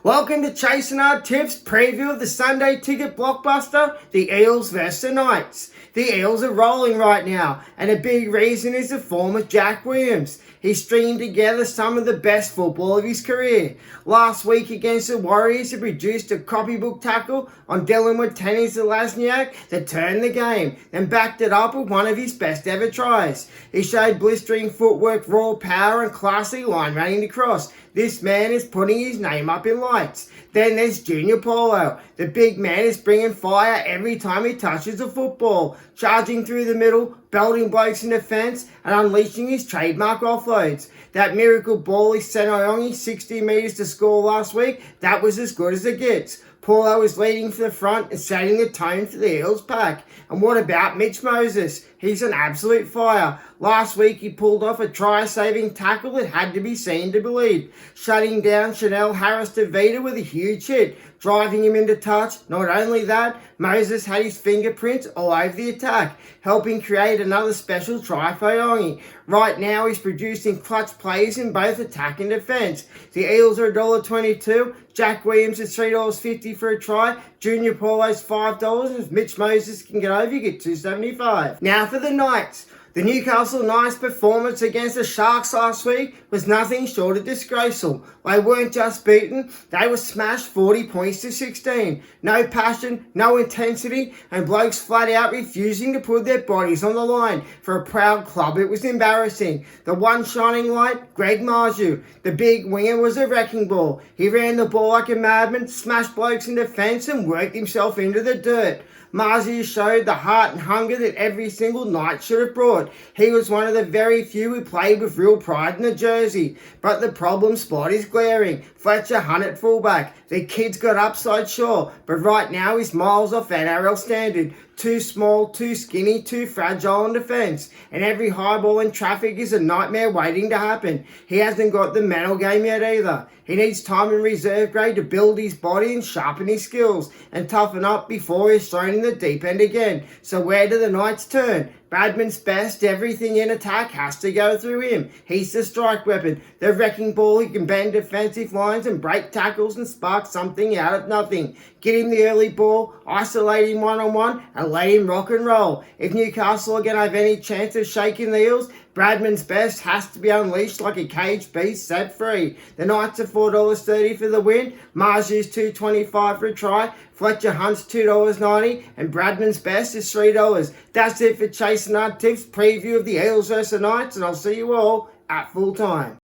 Welcome to Chasing Our Tips preview of the Sunday ticket blockbuster, the Eels vs the Knights. The Eels are rolling right now, and a big reason is the form of Jack Williams. He stringed together some of the best football of his career. Last week against the Warriors, he produced a copybook tackle on Rd27 that turned the game, then backed it up with one of his best ever tries. He showed blistering footwork, raw power, and classy line running across. This man is putting his name up in lights. Then there's Junior Paulo. The big man is bringing fire every time he touches the football, charging through the middle, belting blokes in defence, and unleashing his trademark offloads. That miracle ball he sent Iongi 60 metres to score last week, that was as good as it gets. Paulo is leading for the front and setting the tone for the Eels pack. And what about Mitch Moses? He's an absolute fire. Last week he pulled off a try-saving tackle that had to be seen to believe, shutting down Chanel Harris-Tavita with a huge hit, driving him into touch. Not only that, Moses had his fingerprints all over the attack, helping create another special try for Iongi. Right now he's producing clutch plays in both attack and defence. The Eels are $1.22, Jack Williams is $3.50 for a try, Junior Paulo's $5, and if Mitch Moses can get over, you get $2.75. Now for the Knights. The Newcastle Knights' performance against the Sharks last week was nothing short of disgraceful. They weren't just beaten, they were smashed 40 points to 16. No passion, no intensity, and blokes flat out refusing to put their bodies on the line. For a proud club, it was embarrassing. The one shining light, Greg Marju. The big winger was a wrecking ball. He ran the ball like a madman, smashed blokes in defence, and worked himself into the dirt. Marju showed the heart and hunger that every single Knight should have brought. He was one of the very few who played with real pride in the jersey. But the problem spot is glaring. Fletcher Hunt at fullback. The kid's got upside, sure, but right now he's miles off NRL standard. Too small, too skinny, too fragile in defence. And every high ball in traffic is a nightmare waiting to happen. He hasn't got the mental game yet either. He needs time in reserve grade to build his body and sharpen his skills and toughen up before he's thrown in the deep end again. So where do the Knights turn? Bradman's best, everything in attack has to go through him. He's the strike weapon, the wrecking ball. He can bend defensive lines and break tackles and spark something out of nothing. Get him the early ball, isolate him one-on-one, and let him rock and roll. If Newcastle are going to have any chance of shaking the Eels, Bradman's best has to be unleashed like a caged beast set free. The Knights are $4.30 for the win, Marju's $2.25 for a try, Fletcher Hunt's $2.90, and Bradman's best is $3. That's it for Chasing Our Tips preview of the Eels vs the Knights, and I'll see you all at full time.